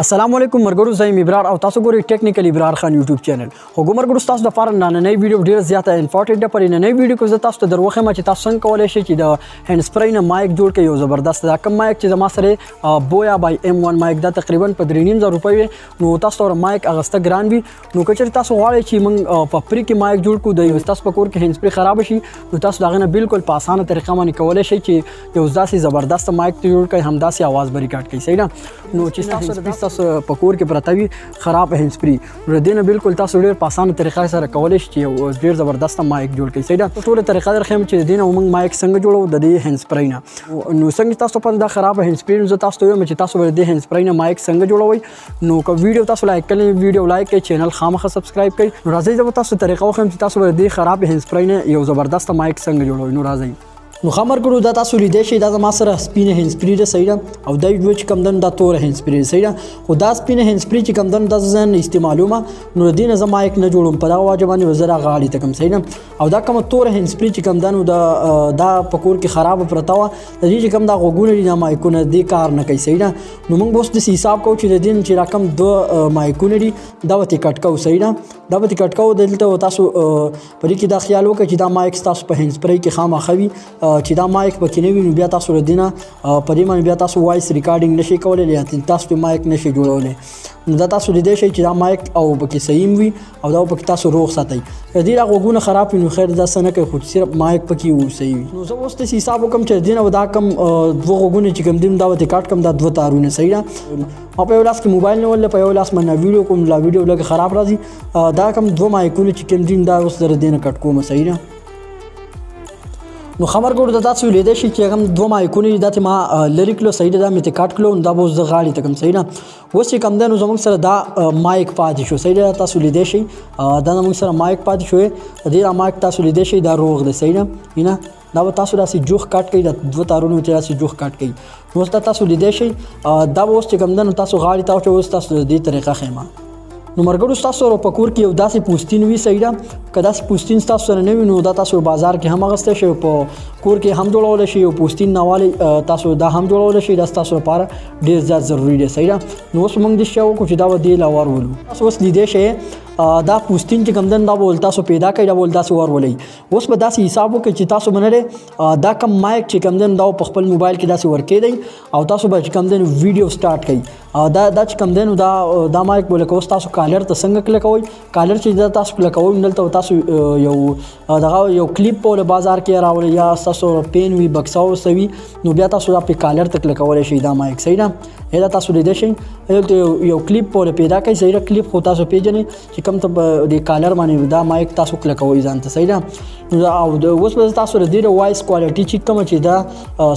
السلام علیکم مرګرو زایم ابرار او تاسو ګورئ ټیکنیکل ابرار خان یوټیوب چینل خو مرګرو تاسو د فارن نننۍ ویډیو ډیره زیاته امپورټنټ ده پر نننۍ ویډیو کې زه تاسو ته دروخه ما چې تاسو څنګه کولای شئ چې د هند سپری نه مایک جوړ کړئ یو زبردست دا کم مایک چې زما سره بویا بای M1 مایک دا تقریبا په 3.5 روپۍ نو تاسو ور مایک اغسته ګران وي نو کچر تاسو غواړئ چې موږ په پری کې مایک جوړ کړو د تاسو په کور کې هند سپری خراب شي نو تاسو دا غنه بالکل په اسانه طریقه باندې کولای شئ چې یو ځاسي زبردست مایک جوړ کړئ همداسي आवाज به ریکارډ کړئ صحیح ده نو چې تاسو په کور کې پرتاوي خراب هند سپری نو دینه بالکل تاسو ډیر په اسانه طریقه سره کولای شئ چې ډیر زبردست مایک جوړ کړئ صحیح ده ټول طریقه درخم چې دینه موږ مایک څنګه جوړو د دې هند سپری نه نو څنګه تاسو په دا خراب هند سپری نو تاسو ته چې تاسو ور دې هند سپری نه مایک څنګه جوړوي نو که ویډیو تاسو لایک کړئ ویډیو لایک کړئ چینل خامخا سبسکرایب کړئ نو راځي زه تاسو طریقه وخم چې تاسو ور دې خراب هند سپری نه یو زبردست مایک څنګه جوړوي نو راځي نو خمر ګرو دا تاسو لیدې شي دا زما سره سپینه هند سپری ده صحیح ده او دا ویډیو چې کم دن دا تور هند سپری صحیح ده خو دا سپینه هند سپری چې کم دن د ځن استعمالومه نو دینه زما مایک نه جوړوم په دا واجبانی وزره غاړي ته کم صحیح ده او دا کوم تور هند سپری چې کم دن دا پکور کې خراب پرتاوه د دې چې کم دا غوګونه دي مایکونه دې کار نه کوي صحیح ده نو موږ اوس د حساب کوو چې د دین چې رقم دو مایکونه دي دا وته کټ کوو صحیح ده دا وته کټ کوو دلته تاسو پرې کې دا خیال وکړئ چې دا مایک تاسو په هند سپری کې خامخوي چې دا مایک کې نوی نو بیا تاسو ردینه پرې باندې بیا تاسو وایس ریکارډینګ نشي کولای یا تاسو مایک نشي جوړولای نو دا تاسو لیدئ شئ چې دا مایک او پکې صحیح وي او دا پکې تاسو روغ ساتئ دې را غوګونه خراب نو خیر دا سنه کوي خو صرف مایک پکې و صحیح وي نو زه اوس ته حساب وکم چې دینه ودا کم دوه غوګونه چې کم دین دا وته کاټ کم دا دوه تارونه صحیح ده او په ولاس کې موبایل نه ول په ولاس باندې ویډیو کوم لا ویډیو لګ خراب راځي دا کم دوه مایکونه چې کم دین دا اوس در دینه کټ کوم صحیح ده نو خبر ګور د تاسو لیدې شي چې هم دوه مایکونه د ما لری کلو صحیح ده مې ته کټ کلو دا بوز د غاړي تکم صحیح نه اوس چې کم ده نو زموږ سره دا مایک پاتې شو صحیح ده تاسو لیدې شي دا موږ سره مایک پاتې شو دې مایک تاسو لیدې شي دا روغ ده صحیح نه دا تاسو راسي جوخ کټ کوي د دوه تارونو چې راسي جوخ کټ کوي نو تاسو لیدې شي دا اوس چې کم ده نو تاسو غاړي تاسو اوس تاسو دې طریقه خېما نو مرګرو تاسو په کور کې یو داسې پوستین وی صحیح ده کدا سي پوستین تاسو سره نه وینو دا تاسو بازار کې هم غسته شي په کور کې هم جوړول شي او پوستین نواله تاسو دا هم جوړول شي دا تاسو لپاره ډیر زیات ضروری دی صحیح ده نو اوس موږ د شاو کو چې دا ودی لاور ولو تاسو اوس لیدې شي دا پوستین چې کمدن دا بول تاسو پیدا کړئ دا بول تاسو ور ولې اوس به داسې حساب وکړئ چې تاسو منره دا کم مایک چې کمدن دا په خپل موبایل کې داسې ور کېدئ او تاسو به کمدن ویډیو سٹارټ کړئ دا چې کمدن دا مایک بوله کوس تاسو کالر ته څنګه کلکوي کالر چې دا تاسو کلکوي دلته تاسو یو دغه یو کلیپ په بازار کې راوړی یا تاسو پین وی بکساو سوي نو بیا تاسو په کالر ته کلکول شي دا مایک صحیح نه دا تاسو لیدئ شي یو کلیپ په پیدا کوي صحیح کلیپ خو تاسو پیژنئ چې کوم ته د کالر باندې دا مایک تاسو کلکوي ځان ته صحیح نه او اوس به تاسو د وایس کوالټي چې کوم چې دا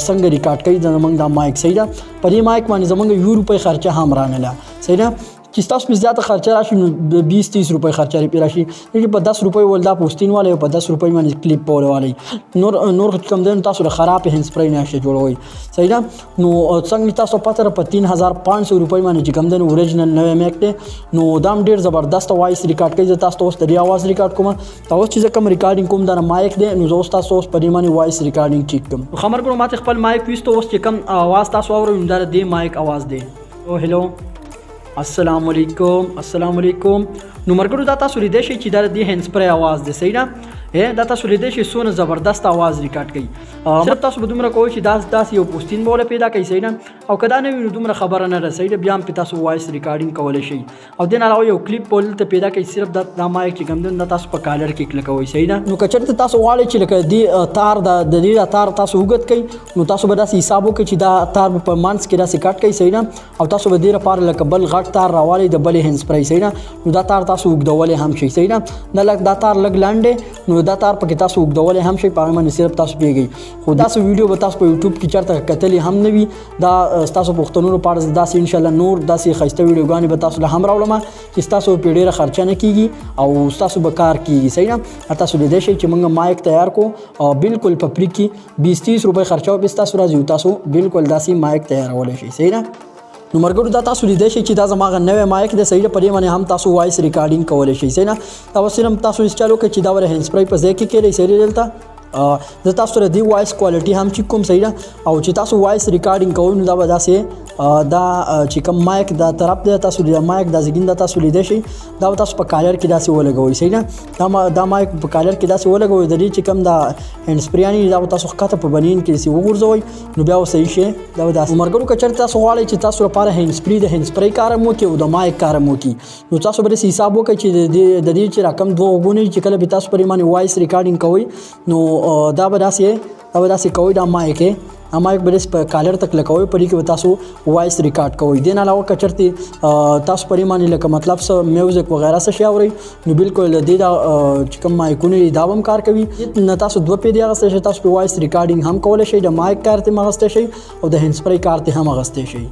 څنګه ریکارډ کوي د موږ دا مایک صحیح ده په دې مایک باندې زمونږ یو روپۍ خرچه هم رانه صحیح ده چې تاسو په زیاته خرچه راشي 20-30 روپۍ خرچه لري راشي چې په 10 روپۍ ول دا پوستین والے په 10 روپۍ باندې کلیپ پول والے نور کم دین تاسو خراب هند سپری نه شي جوړوي صحیح ده نو څنګه تاسو پاتره په 3500 روپۍ باندې چې کم دین اوریجنل نوې میک ته نو دام ډیر زبردست وایس ریکارډ کوي تاسو اوس د आवाज ریکارډ کوم تاسو چې کوم ریکارډینګ کوم دا مایک دی نو تاسو اوس په دې باندې وایس ریکارډینګ چیک کوم خبر ګورم ماته خپل مایک وستو اوس چې کم आवाज تاسو اورئ دا د مایک आवाज دی او هلو السلام علیکم نو مرګرو دا تاسو لیدئ شئ چې دا د هند سپری आवाज دی صحیح ده دا تاسو لیدئ شئ سونه زبردست आवाज ریکارډ کوي صرف تاسو به دومره کوئ چې دا یو پوستین بوله پیدا کوي صحیح نه او کدا نه وینو دومره خبره نه ده صحیح ده بیا هم تاسو وایس ریکارډینګ کولای شئ او دین علاوه یو کلیپ بول ته پیدا کوي صرف دا مایک چې کوم دا تاسو په کالر کې کلیک کوئ صحیح ده نو کچرته تاسو غواړئ چې لکه دی تار د دې تار تاسو وګت کوي نو تاسو به داسې حساب وکړئ چې دا تار په مانس کې داسې کټ کوي صحیح نه او تاسو به دې لپاره لکه بل غټ تار راوالي د بل هند سپری صحیح نه نو دا تار تاسو وګدولې هم شي صحیح نه دا تار لګ لاندې نو دا تار پکې تاسو وګدولې هم شي په باندې صرف تاسو پیږي خو دا ویډیو به تاسو په یوټیوب کې چرته کتلې هم نه وي دا تاسو پښتنو لپاره داسې ان شاء الله نور داسې خسته ویډیوګانې به تاسو له هم راوړم چې تاسو په ډیره خرچه نه کیږي او تاسو به کار کیږي صحیح نه تاسو لیدئ شئ چې موږ مایک تیار کو او بالکل په پری کې 20-30 روپۍ خرچه او تاسو راځي تاسو بالکل داسې مایک تیارولای شئ صحیح نه نو مرګرو دا تاسو لیدئ شئ چې دا زموږ نوې مایک د صحیح په دې باندې هم تاسو وایس ریکارډینګ کولای شئ صحیح نه تاسو صرف تاسو انسټال وکړئ چې دا ور هند سپری په ځای کې کېږي صحیح دلته زه تاسو سره دی وایس کوالټي هم چې کوم صحیح ده او چې تاسو وایس ریکارډینګ کوئ نو دا به داسې دا چې کوم مایک دا طرف دی تاسو د مایک دا زګین دا تاسو لیدئ شئ دا تاسو په کالر کې داسې ولګوئ صحیح ده دا مایک په کالر کې داسې ولګوئ د دې چې کوم دا هند سپریانی دا تاسو ښکته په بنین کې داسې وغورځوئ نو بیا صحیح شي دا داسې مرګرو که چېرته تاسو غواړئ چې تاسو لپاره هند سپری د هند سپری کار هم وکړي او د مایک کار هم وکړي نو تاسو به داسې حساب وکړئ چې د دې چې رقم دوه غوږونه چې کله به تاسو پرې باندې وایس ریکارډینګ کوئ نو دا به داسې کوئ دا مایک مایک به په کالر تک لګوئ پرې کې به تاسو وایس ریکارډ کوئ دې نه علاوه که چېرته تاسو پرې باندې لکه مطلب څه میوزک وغیره څه شی اورئ نو بالکل دې دا چې کوم مایکونه دي دا هم کار کوي نه تاسو دوه پیډې اخیستی شئ تاسو په وایس ریکارډینګ هم کولی شئ د مایک کار ته هم اخیستی شئ او د هند سپری کار ته هم اخیستی شئ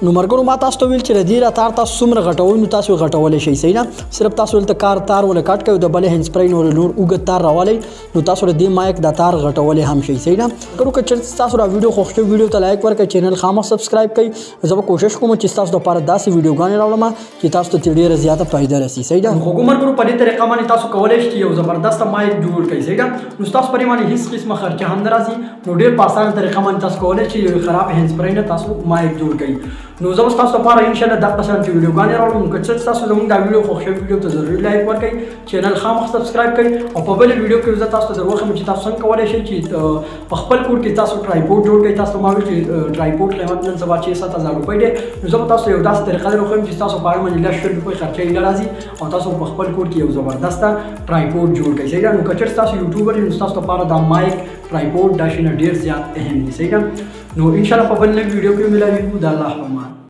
نو مرګرو ما تاسو ته ویل چې د دې را تار تاسو څومره غټوئ نو تاسو غټولی شئ صحیح نه صرف تاسو دلته تار وله کټ کوئ د بلې هند سپری نور اوږد تار راولئ نو تاسو د دې مایک دا تار غټولی هم شئ صحیح نه مرګرو که چېرته تاسو دا ویډیو خوښ شوی ویډیو ته لایک ورکړئ چینل خامخا سبسکرایب کړئ زه به کوشش کوم چې تاسو لپاره داسې ویډیوګانې راوړم چې تاسو ته ډېره زیاته فایده رسي صحیح ده خو مرګرو په دې طریقه باندې تاسو کولی شئ یو زبردست مایک جوړ کړئ صحیح ده نو تاسو پرې باندې هیڅ قسمه خرچه هم نه راځي نو ډېر په اسانه طریقه باندې تاسو کولی شئ یو خراب هند سپری نه تاسو مایک جوړ کړئ نو زه اوس تاسو لپاره ان شاء الله دغه قسم ویډیوګانې راوړم که څه تاسو زموږ دا ویډیو خوښ شوی ویډیو ته ضروري لایک ورکړئ چینل خامخا سبسکرایب کړئ او په بل ویډیو کې زه تاسو ته دروخم چې تاسو څنګه کولی شئ چې په خپل کور کې تاسو ټرایپوډ جوړ کړئ تاسو ما ویل چې ټرایپوډ قیمت نن سبا 6-7 روپۍ دی نو زه به تاسو یو داسې طریقه دروخم چې تاسو په هغه باندې لږ شل روپۍ خرچه یې نه راځي او تاسو په خپل کور کې یو زبردسته ټرایپوډ جوړ کړئ صحیح ده نو که چېرته تاسو یوټیوبر یې نو ستاسو لپاره دا مایک ټرایپوډ دا شیونه ډېر زیات اهم دي صحیح ده نو ان شاء الله په بل ویډیو کې ملاویږو د الله په امان